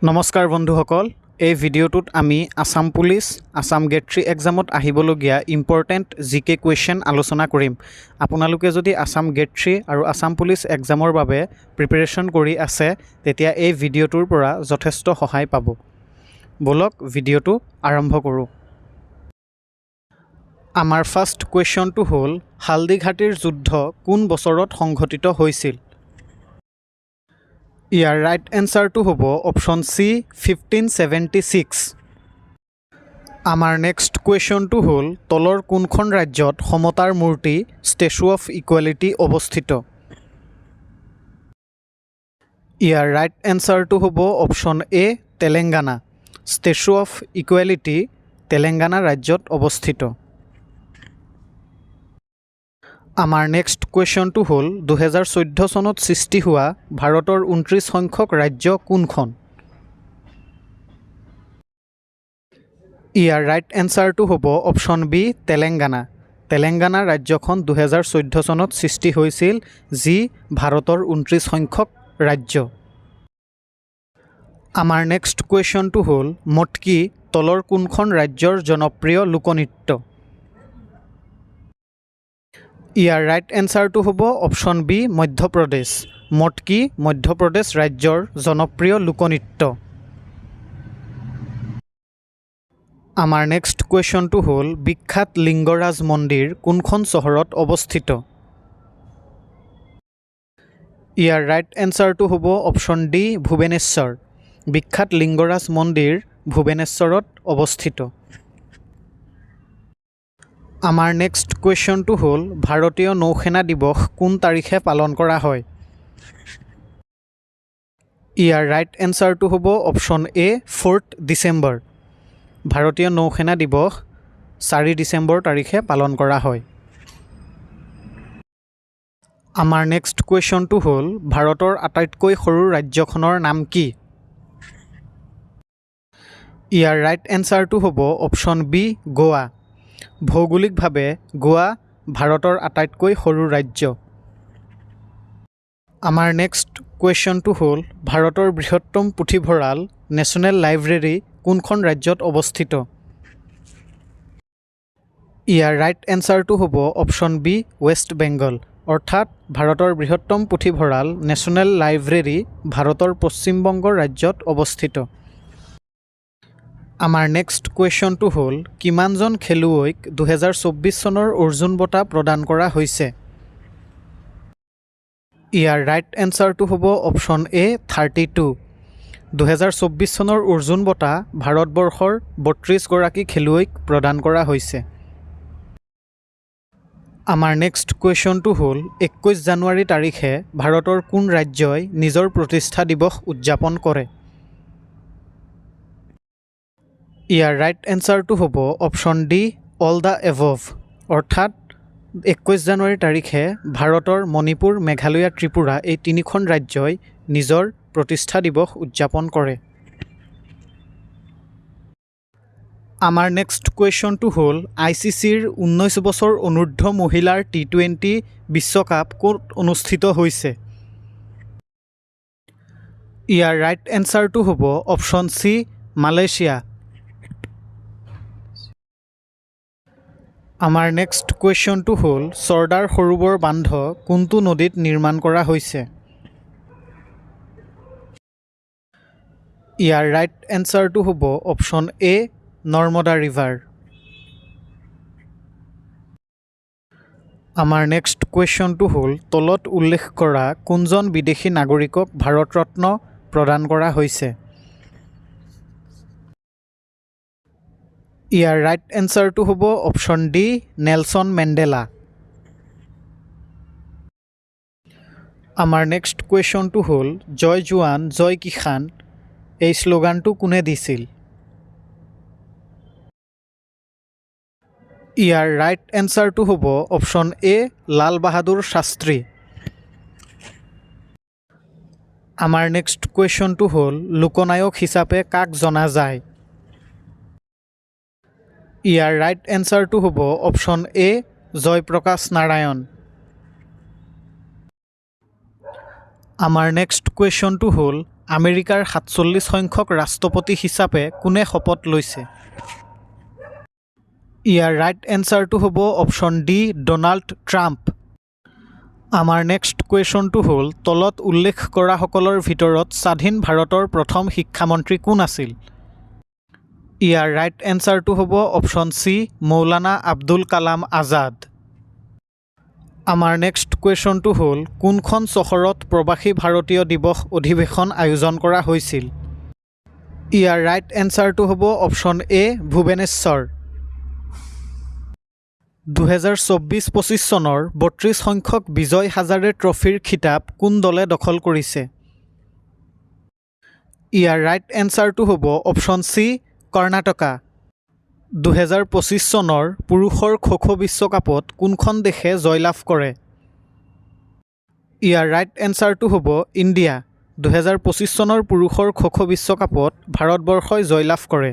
নমস্কাৰ বন্ধুসকল, এই ভিডিঅ'টোত আমি আসাম পুলিচ আসাম গেট 3 এক্সামত আহিবলগীয়া ইম্পৰ্টেণ্ট জিকে কুৱেশ্যন আলোচনা কৰিম। আপোনালোকে যদি আসাম গেট 3 আৰু আসাম পুলিচ এক্সামৰ বাবে প্ৰিপেৰেশ্যন কৰি আছে তেতিয়া এই ভিডিঅ'টোৰ পৰা যথেষ্ট সহায় পাব। বলক ভিডিঅ'টো আৰম্ভ কৰোঁ। আমাৰ ফাৰ্ষ্ট কুৱেশ্যনটো হ'ল হালদিঘাটীৰ যুদ্ধ কোন বছৰত সংঘটিত হৈছিল? ইয়াৰ ৰাইট এনচাৰটো হ'ব অপশ্যন চি 1576। আমাৰ নেক্সট কুৱেশ্যনটো হ'ল তলৰ কোনখন ৰাজ্যত সমতাৰ মূৰ্তি ষ্টেচু অফ ইকুৱেলিটি অৱস্থিত? ইয়াৰ ৰাইট এনচাৰটো হ'ব option A Telangana. Statue of equality Telangana ৰাজ্যত অৱস্থিত। আমাৰ নেক্সট কুৱেশ্যনটো হ'ল 2014 চনত সৃষ্টি হোৱা ভাৰতৰ 29 সংখ্যক ৰাজ্য কোনখন? ইয়াৰ ৰাইট এনচাৰটো হ'ব অপশ্যন বি তেলেংগানা। তেলেংগানা ৰাজ্যখন 2014 চনত সৃষ্টি হৈছিল, যি ভাৰতৰ 29 সংখ্যক ৰাজ্য। আমাৰ নেক্সট কুৱেশ্যনটো হ'ল মটকি তলৰ কোনখন ৰাজ্যৰ জনপ্ৰিয় লোকনৃত্য? ইয়াৰ ৰাইট এনচাৰটো হ'ব অপশ্যন বি মধ্যপ্ৰদেশ। মটকি মধ্যপ্ৰদেশ ৰাজ্যৰ জনপ্ৰিয় লোকনৃত্য। আমাৰ নেক্সট কুৱেশ্যনটো হ'ল বিখ্যাত লিংগৰাজ মন্দিৰ কোনখন চহৰত অৱস্থিত? ইয়াৰ ৰাইট এনচাৰটো হ'ব অপশ্যন ডি ভুৱনেশ্বৰ। বিখ্যাত লিংগৰাজ মন্দিৰ ভুৱনেশ্বৰত অৱস্থিত। আমাৰ নেক্সট কুৱেশ্যনটো হ'ল ভাৰতীয় নৌসেনা দিৱস কোন তাৰিখে পালন কৰা হয়? ইয়াৰ ৰাইট এনচাৰটো হ'ব অপশ্যন এ 4 ডিচেম্বৰ। ভাৰতীয় নৌসেনা দিৱস 4 ডিচেম্বৰ তাৰিখে পালন কৰা হয়। আমাৰ নেক্সট কুৱেশ্যনটো হ'ল ভাৰতৰ আটাইতকৈ সৰু ৰাজ্যখনৰ নাম কি? ইয়াৰ ৰাইট এনচাৰটো হ'ব অপশ্যন বি গোৱা। ভৌগোলিকভাৱে গোৱা ভাৰতৰ আটাইতকৈ সৰু ৰাজ্য। আমাৰ নেক্সট কুৱেশ্যনটো হ'ল ভাৰতৰ বৃহত্তম পুথিভঁৰাল নেশ্যনেল লাইব্ৰেৰী কোনখন ৰাজ্যত অৱস্থিত? ইয়াৰ ৰাইট এনচাৰটো হ'ব অপশ্যন বি ৱেষ্ট বেংগল। অৰ্থাৎ ভাৰতৰ বৃহত্তম পুথিভঁৰাল নেশ্যনেল লাইব্ৰেৰী ভাৰতৰ পশ্চিম বংগ ৰাজ্যত অৱস্থিত। আমাৰ নেক্সট কুৱেশ্যনটো হ'ল কিমানজন খেলুৱৈক 2024 চনৰ অৰ্জুন বঁটা প্ৰদান কৰা হৈছে? ইয়াৰ ৰাইট এনচাৰটো হ'ব অপশ্যন এ 32। 2024 চনৰ অৰ্জুন বঁটা ভাৰতবৰ্ষৰ 32 গৰাকী খেলুৱৈক প্ৰদান কৰা হৈছে। আমাৰ নেক্সট কুৱেশ্যনটো হ'ল 21 জানুৱাৰী তাৰিখে ভাৰতৰ কোন ৰাজ্যই নিজৰ প্ৰতিষ্ঠা দিৱস উদযাপন কৰে? ইয়াৰ ৰাইট এনচাৰটো হ'ব অপশ্যন ডি অল দ্য এভভ। অৰ্থাৎ 21 জানুৱাৰী তাৰিখে ভাৰতৰ মণিপুৰ, মেঘালয়, ত্ৰিপুৰা এই তিনিখন ৰাজ্যই নিজৰ প্ৰতিষ্ঠা দিৱস উদযাপন কৰে। আমাৰ নেক্সট কুৱেশ্যনটো হ'ল ICCৰ 19 বছৰ অনূৰ্ধ্ব মহিলাৰ T20 বিশ্বকাপ ক'ত অনুষ্ঠিত হৈছে? ইয়াৰ ৰাইট এনচাৰটো হ'ব অপশ্যন চি মালয়েছিয়া। আমাৰ নেক্সট কুৱেশ্যনটো হ'ল চৰ্দাৰ সৰোবৰ বান্ধ কোনটো নদীত নিৰ্মাণ কৰা হৈছে? ইয়াৰ ৰাইট এনচাৰটো হ'ব অপশ্যন এ নৰ্মদা ৰিভাৰ। আমাৰ নেক্সট কুৱেশ্যনটো হ'ল তলত উল্লেখ কৰা কোনজন বিদেশী নাগৰিকক ভাৰত ৰত্ন প্ৰদান কৰা হৈছে? ইয়াৰ ৰাইট এনচাৰটো হ'ব অপশ্যন ডি নেলছন মেণ্ডেলা। আমাৰ নেক্সট কুৱেশ্যনটো হ'ল জয় জোৱান জয় কিষাণ এই শ্লোগানটো কোনে দিছিল? ইয়াৰ ৰাইট এনচাৰটো হ'ব অপশ্যন এ লাল বাহাদুৰ শাস্ত্ৰী। আমাৰ নেক্সট কুৱেশ্যনটো হ'ল লোকনায়ক হিচাপে কাক জনা যায়? ইয়াৰ ৰাইট এনচাৰটো হ'ব অপশ্যন এ জয়প্ৰকাশ নাৰায়ণ। আমাৰ নেক্সট কুৱেশ্যনটো হ'ল আমেৰিকাৰ 47 সংখ্যক ৰাষ্ট্ৰপতি হিচাপে কোনে শপত লৈছে? ইয়াৰ ৰাইট এনচাৰটো হ'ব অপশ্যন ডি ডনাল্ড ট্ৰাম্প। আমাৰ নেক্সট কুৱেশ্যনটো হ'ল তলত উল্লেখ কৰাসকলৰ ভিতৰত স্বাধীন ভাৰতৰ প্ৰথম শিক্ষামন্ত্ৰী কোন আছিল? ইয়াৰ ৰাইট এনচাৰটো হ'ব অপশ্যন চি মৌলানা আব্দুল কালাম আজাদ। আমাৰ নেক্সট কুৱেশ্যনটো হ'ল কোনখন চহৰত প্ৰৱাসী ভাৰতীয় দিৱস অধিৱেশন আয়োজন কৰা হৈছিল? ইয়াৰ ৰাইট এনচাৰটো হ'ব অপশ্যন এ ভুৱনেশ্বৰ। 2024-25 চনৰ 32 সংখ্যক বিজয় হাজাৰে ট্ৰফিৰ খিতাপ কোন দলে দখল কৰিছে? ইয়াৰ ৰাইট এনচাৰটো হ'ব অপশ্যন চি কৰ্ণাটকা। 2025 চনৰ পুৰুষৰ খো-খো বিশ্বকাপত কোনখন দেশে জয়লাভ কৰে? ইয়াৰ ৰাইট এনচাৰটো হ'ব ইণ্ডিয়া। 2025 চনৰ পুৰুষৰ খো-খো বিশ্বকাপত ভাৰতবৰ্ষই জয়লাভ কৰে।